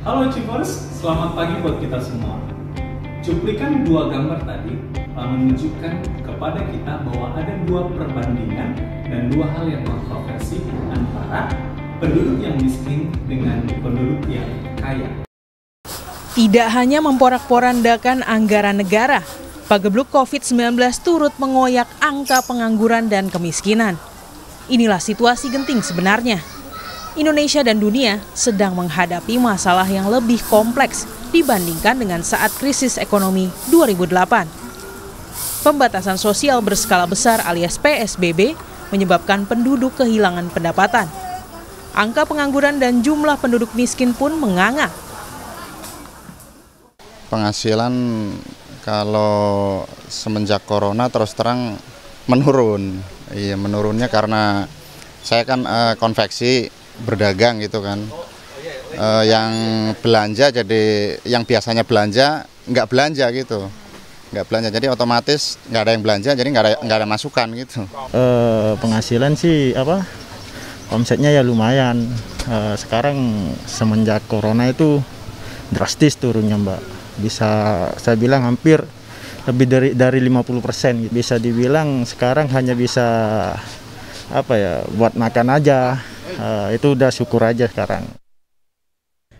Halo Cipers, selamat pagi buat kita semua. Cuplikan dua gambar tadi menunjukkan kepada kita bahwa ada dua perbandingan dan dua hal yang kontroversi antara penduduk yang miskin dengan penduduk yang kaya. Tidak hanya memporak-porandakan anggaran negara, pagebluk COVID-19 turut mengoyak angka pengangguran dan kemiskinan. Inilah situasi genting sebenarnya. Indonesia dan dunia sedang menghadapi masalah yang lebih kompleks dibandingkan dengan saat krisis ekonomi 2008. Pembatasan sosial berskala besar alias PSBB menyebabkan penduduk kehilangan pendapatan. Angka pengangguran dan jumlah penduduk miskin pun menganga. Penghasilan kalau semenjak corona terus terang menurun. Iya, menurunnya karena saya kan konveksi berdagang gitu kan. Yang belanja jadi yang biasanya belanja nggak belanja gitu. Nggak belanja, jadi otomatis nggak ada yang belanja, jadi nggak ada masukan gitu. Penghasilan sih omsetnya ya lumayan. Sekarang semenjak corona itu drastis turunnya, Mbak. Bisa saya bilang hampir lebih dari 50%. Bisa dibilang sekarang hanya bisa buat makan aja. Itu udah syukur aja sekarang.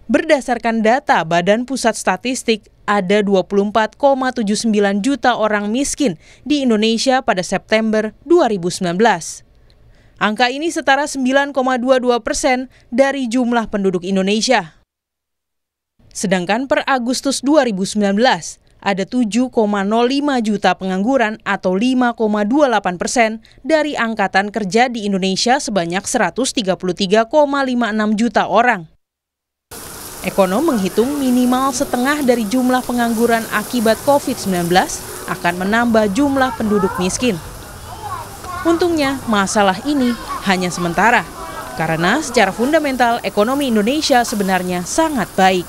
Berdasarkan data Badan Pusat Statistik, ada 24,79 juta orang miskin di Indonesia pada September 2019. Angka ini setara 9,22% dari jumlah penduduk Indonesia. Sedangkan per Agustus 2019, ada 7,05 juta pengangguran atau 5,28% dari angkatan kerja di Indonesia sebanyak 133,56 juta orang. Ekonom menghitung minimal setengah dari jumlah pengangguran akibat COVID-19 akan menambah jumlah penduduk miskin. Untungnya, masalah ini hanya sementara, karena secara fundamental ekonomi Indonesia sebenarnya sangat baik.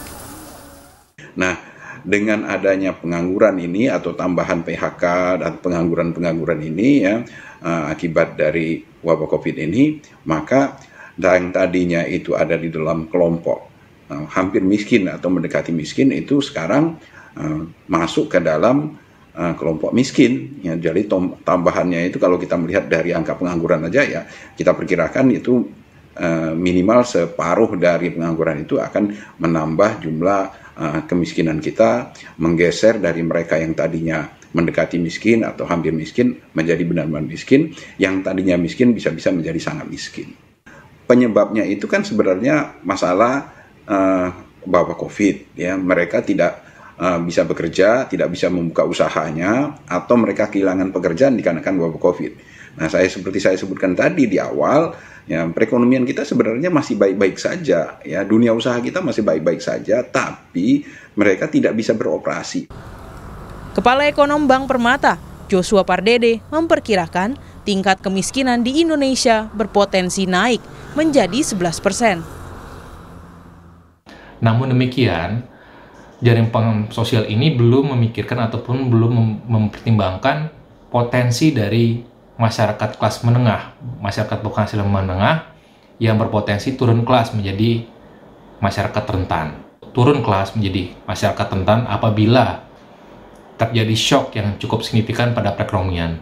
Nah, dengan adanya pengangguran ini atau tambahan PHK dan pengangguran ini ya akibat dari wabah COVID ini, maka yang tadinya itu ada di dalam kelompok hampir miskin atau mendekati miskin itu sekarang masuk ke dalam kelompok miskin. Ya, jadi tambahannya itu kalau kita melihat dari angka pengangguran aja ya kita perkirakan itu minimal separuh dari pengangguran itu akan menambah jumlah kemiskinan kita, menggeser dari mereka yang tadinya mendekati miskin atau hampir miskin menjadi benar-benar miskin, yang tadinya miskin bisa-bisa menjadi sangat miskin. Penyebabnya itu kan sebenarnya masalah wabah COVID, ya, mereka tidak bisa bekerja, tidak bisa membuka usahanya, atau mereka kehilangan pekerjaan dikarenakan wabah COVID. Nah, seperti saya sebutkan tadi di awal, ya, perekonomian kita sebenarnya masih baik-baik saja, ya, dunia usaha kita masih baik-baik saja, tapi mereka tidak bisa beroperasi. Kepala Ekonom Bank Permata, Joshua Pardede, memperkirakan tingkat kemiskinan di Indonesia berpotensi naik menjadi 11%. Namun demikian, jaring pengaman sosial ini belum memikirkan ataupun belum mempertimbangkan potensi dari masyarakat kelas menengah, masyarakat berpenghasilan menengah yang berpotensi turun kelas menjadi masyarakat rentan. Turun kelas menjadi masyarakat rentan apabila terjadi shock yang cukup signifikan pada perekonomian.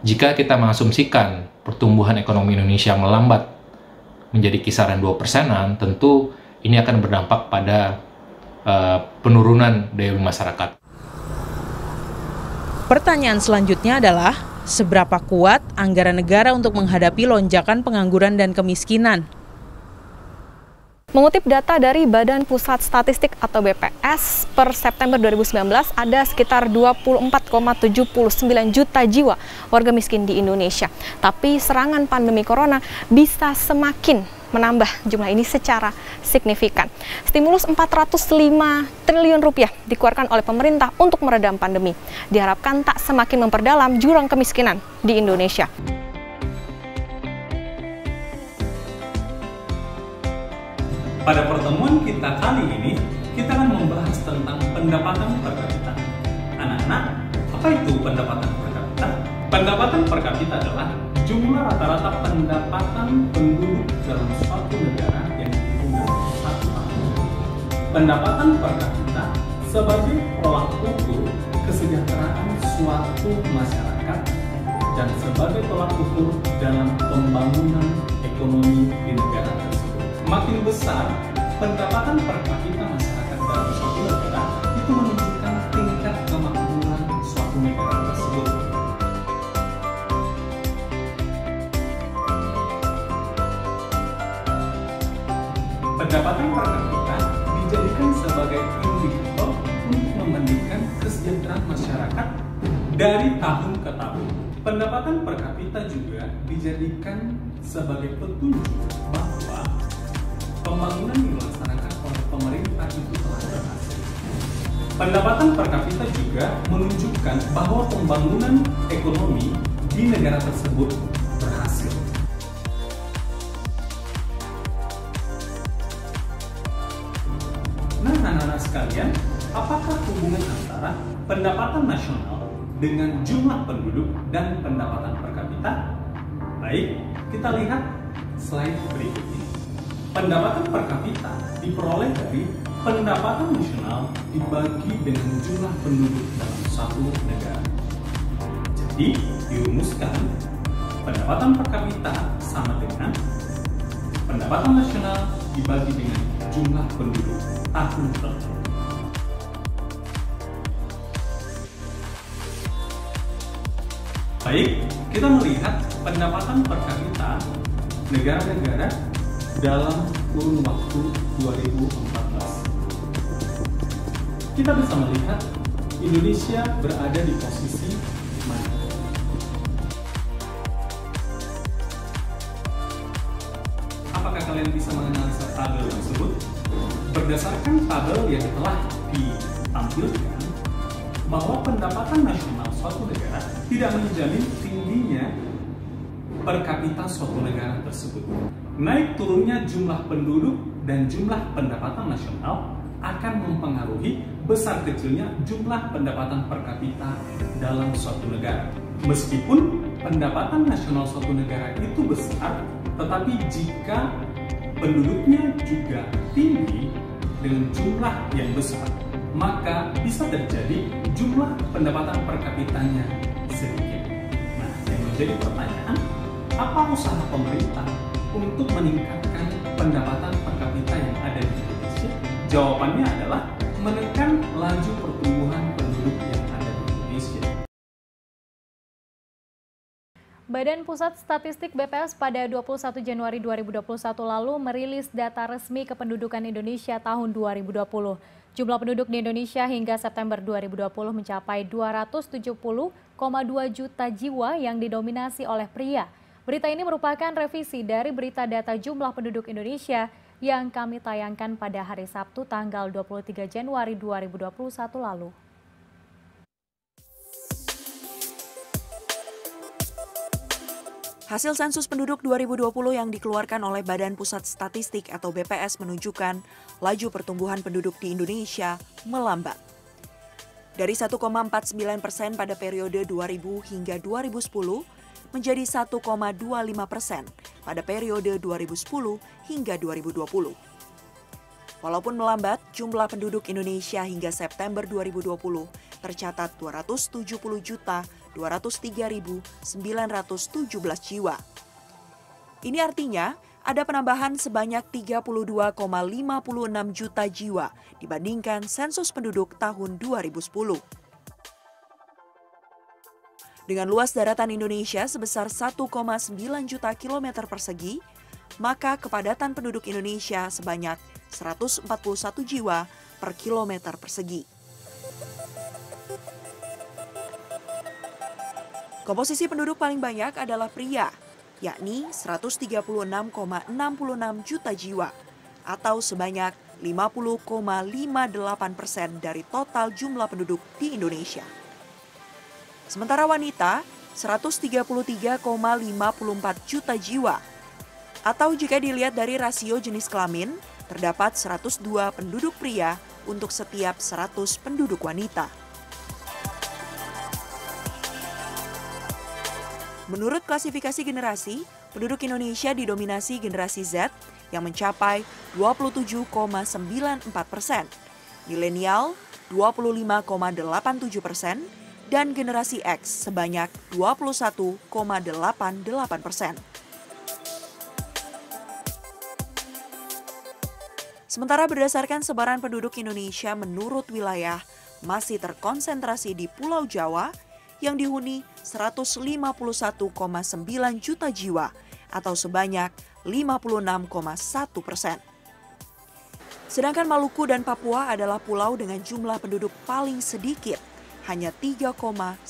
Jika kita mengasumsikan pertumbuhan ekonomi Indonesia melambat menjadi kisaran 2%-an, tentu ini akan berdampak pada penurunan daya beli masyarakat. Pertanyaan selanjutnya adalah, seberapa kuat anggaran negara untuk menghadapi lonjakan pengangguran dan kemiskinan? Mengutip data dari Badan Pusat Statistik atau BPS, per September 2019 ada sekitar 24,79 juta jiwa warga miskin di Indonesia. Tapi serangan pandemi corona bisa semakin menambah jumlah ini secara signifikan. Stimulus 405 triliun rupiah dikeluarkan oleh pemerintah untuk meredam pandemi. Diharapkan tak semakin memperdalam jurang kemiskinan di Indonesia. Pada pertemuan kita kali ini, kita akan membahas tentang pendapatan per kapita. Anak-anak, apa itu pendapatan per kapita? Pendapatan per kapita adalah jumlah rata-rata pendapatan penduduk dalam suatu negara yang dihitung dalam satu tahun. pendapatan per kapita sebagai tolak ukur kesejahteraan suatu masyarakat dan sebagai tolak ukur dalam pembangunan ekonomi di negara tersebut. Makin besar pendapatan per kapita masyarakat dalam suatu negara, itu menunjukkan tingkat kemakmuran suatu negara tersebut. Pendapatan per kapita dijadikan sebagai indikator untuk membandingkan kesejahteraan masyarakat dari tahun ke tahun. Pendapatan per kapita juga dijadikan sebagai petunjuk bahwa pembangunan yang dilaksanakan oleh pemerintah itu telah berhasil. Pendapatan per kapita juga menunjukkan bahwa pembangunan ekonomi di negara tersebut berhasil. Nah, anak-anak sekalian, apakah hubungan antara pendapatan nasional dengan jumlah penduduk dan pendapatan per kapita? Baik, kita lihat slide berikut ini. Pendapatan per kapita diperoleh dari pendapatan nasional dibagi dengan jumlah penduduk dalam satu negara. Jadi, dirumuskan pendapatan per kapita sama dengan pendapatan nasional dibagi dengan jumlah penduduk tahun tertentu. Baik, kita melihat pendapatan per kapita negara-negara dalam kurun waktu 2014. Kita bisa melihat Indonesia berada di posisi mana. Apakah kalian bisa menganalisa tabel tersebut? Berdasarkan tabel yang telah ditampilkan, bahwa pendapatan nasional suatu negara tidak menjamin tingginya per kapita suatu negara tersebut. Naik turunnya jumlah penduduk dan jumlah pendapatan nasional akan mempengaruhi besar kecilnya jumlah pendapatan per kapita dalam suatu negara. Meskipun pendapatan nasional suatu negara itu besar, tetapi jika penduduknya juga tinggi dengan jumlah yang besar, maka bisa terjadi jumlah pendapatan per kapitanya sedikit. Nah, yang menjadi pertanyaan, apa usaha pemerintah untuk meningkatkan pendapatan per kapita yang ada di Indonesia? Jawabannya adalah menekan laju pertumbuhan penduduk yang ada di Indonesia. Badan Pusat Statistik BPS pada 21 Januari 2021 lalu merilis data resmi kependudukan Indonesia tahun 2020. Jumlah penduduk di Indonesia hingga September 2020 mencapai 270,2 juta jiwa yang didominasi oleh pria. Berita ini merupakan revisi dari berita data jumlah penduduk Indonesia yang kami tayangkan pada hari Sabtu tanggal 23 Januari 2021 lalu. Hasil sensus penduduk 2020 yang dikeluarkan oleh Badan Pusat Statistik atau BPS menunjukkan laju pertumbuhan penduduk di Indonesia melambat. Dari 1,49% pada periode 2000 hingga 2010 menjadi 1,25% pada periode 2010 hingga 2020. Walaupun melambat, jumlah penduduk Indonesia hingga September 2020 tercatat 270.203.917 jiwa. Ini artinya ada penambahan sebanyak 32,56 juta jiwa dibandingkan sensus penduduk tahun 2010. Dengan luas daratan Indonesia sebesar 1,9 juta kilometer persegi, maka kepadatan penduduk Indonesia sebanyak 141 jiwa per kilometer persegi. Komposisi penduduk paling banyak adalah pria, yakni 136,66 juta jiwa, atau sebanyak 50,58% dari total jumlah penduduk di Indonesia. Sementara wanita, 133,54 juta jiwa, atau jika dilihat dari rasio jenis kelamin, terdapat 102 penduduk pria untuk setiap 100 penduduk wanita. Menurut klasifikasi generasi, penduduk Indonesia didominasi generasi Z yang mencapai 27,94%, milenial 25,87%, dan generasi X sebanyak 21,88%. Sementara berdasarkan sebaran penduduk Indonesia menurut wilayah masih terkonsentrasi di Pulau Jawa yang dihuni 151,9 juta jiwa atau sebanyak 56,1%. Sedangkan Maluku dan Papua adalah pulau dengan jumlah penduduk paling sedikit, hanya 3,17%.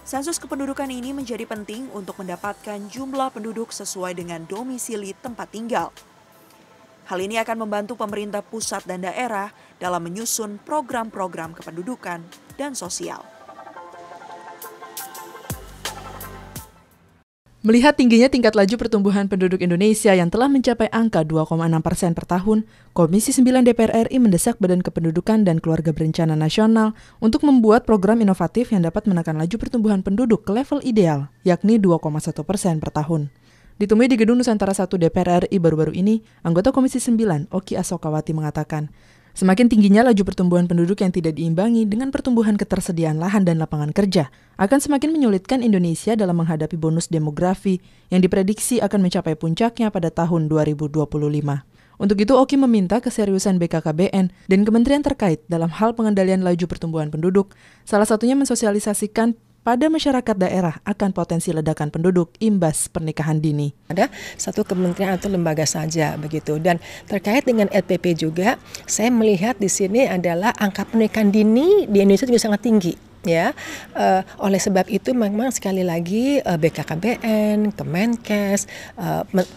Sensus kependudukan ini menjadi penting untuk mendapatkan jumlah penduduk sesuai dengan domisili tempat tinggal. Hal ini akan membantu pemerintah pusat dan daerah dalam menyusun program-program kependudukan dan sosial. Melihat tingginya tingkat laju pertumbuhan penduduk Indonesia yang telah mencapai angka 2,6% per tahun, Komisi 9 DPR RI mendesak Badan Kependudukan dan Keluarga Berencana Nasional untuk membuat program inovatif yang dapat menekan laju pertumbuhan penduduk ke level ideal, yakni 2,1% per tahun. Ditemui di Gedung Nusantara 1 DPR RI baru-baru ini, anggota Komisi 9, Oki Asokawati mengatakan, semakin tingginya laju pertumbuhan penduduk yang tidak diimbangi dengan pertumbuhan ketersediaan lahan dan lapangan kerja, akan semakin menyulitkan Indonesia dalam menghadapi bonus demografi yang diprediksi akan mencapai puncaknya pada tahun 2025. Untuk itu, Oki meminta keseriusan BKKBN dan kementerian terkait dalam hal pengendalian laju pertumbuhan penduduk, salah satunya mensosialisasikan pada masyarakat daerah akan potensi ledakan penduduk imbas pernikahan dini. Ada satu kementerian atau lembaga saja begitu. Dan terkait dengan LPP juga, saya melihat di sini adalah angka pernikahan dini di Indonesia juga sangat tinggi. Ya, oleh sebab itu memang sekali lagi BKKBN, Kemenkes,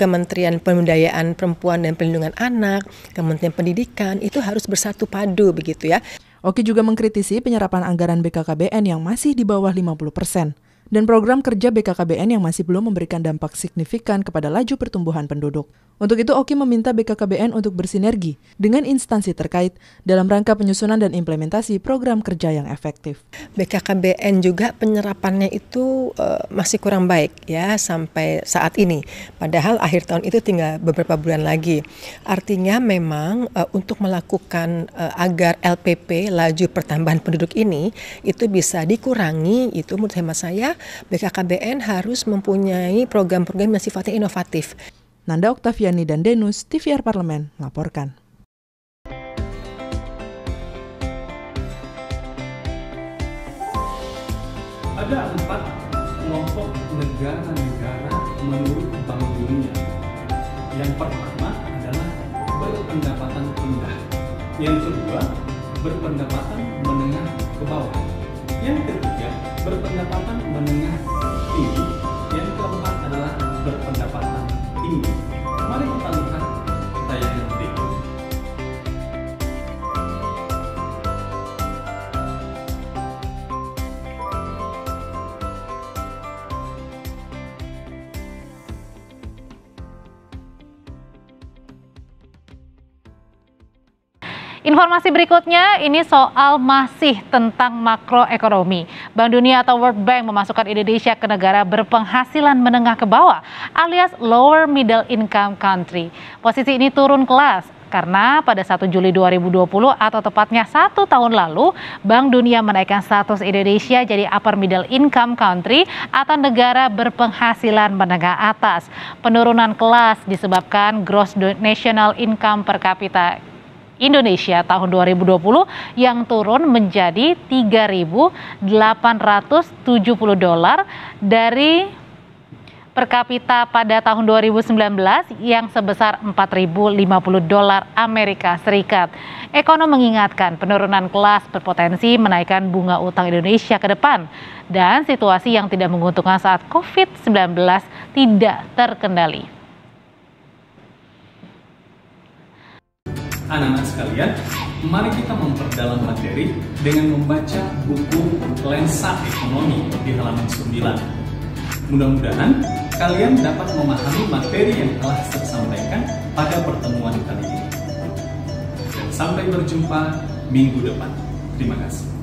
Kementerian Pemberdayaan Perempuan dan Perlindungan Anak, Kementerian Pendidikan itu harus bersatu padu begitu ya. Oki juga mengkritisi penyerapan anggaran BKKBN yang masih di bawah 50% dan program kerja BKKBN yang masih belum memberikan dampak signifikan kepada laju pertumbuhan penduduk. Untuk itu, Oki meminta BKKBN untuk bersinergi dengan instansi terkait dalam rangka penyusunan dan implementasi program kerja yang efektif. BKKBN juga penyerapannya itu masih kurang baik ya sampai saat ini. Padahal akhir tahun itu tinggal beberapa bulan lagi. Artinya memang untuk melakukan agar LPP laju pertambahan penduduk ini itu bisa dikurangi, itu menurut hemat saya BKKBN harus mempunyai program-program yang sifatnya inovatif. Nanda Oktaviani dan Denus, TVR Parlemen, melaporkan. Ada 4 kelompok negara-negara menurut Bank Dunia. Yang pertama adalah berpendapatan rendah. Yang kedua, berpendapatan menengah ke bawah. Yang ketiga, berpendapatan menengah tinggi. Yang keempat adalah berpendapatan tinggi. Mari kita lihat tayangan berikut. Informasi berikutnya ini soal masih tentang makroekonomi. Bank Dunia atau World Bank memasukkan Indonesia ke negara berpenghasilan menengah ke bawah alias lower middle income country. Posisi ini turun kelas karena pada 1 Juli 2020 atau tepatnya 1 tahun lalu, Bank Dunia menaikkan status Indonesia jadi upper middle income country atau negara berpenghasilan menengah atas. Penurunan kelas disebabkan gross national income per kapita Indonesia tahun 2020 yang turun menjadi $3.870 dari per kapita pada tahun 2019 yang sebesar $4.050 Amerika Serikat. Ekonom mengingatkan penurunan kelas berpotensi menaikkan bunga utang Indonesia ke depan dan situasi yang tidak menguntungkan saat COVID-19 tidak terkendali. Anak-anak sekalian, mari kita memperdalam materi dengan membaca buku Lensa Ekonomi di halaman 9. Mudah-mudahan kalian dapat memahami materi yang telah saya sampaikan pada pertemuan kali ini. Dan sampai berjumpa minggu depan. Terima kasih.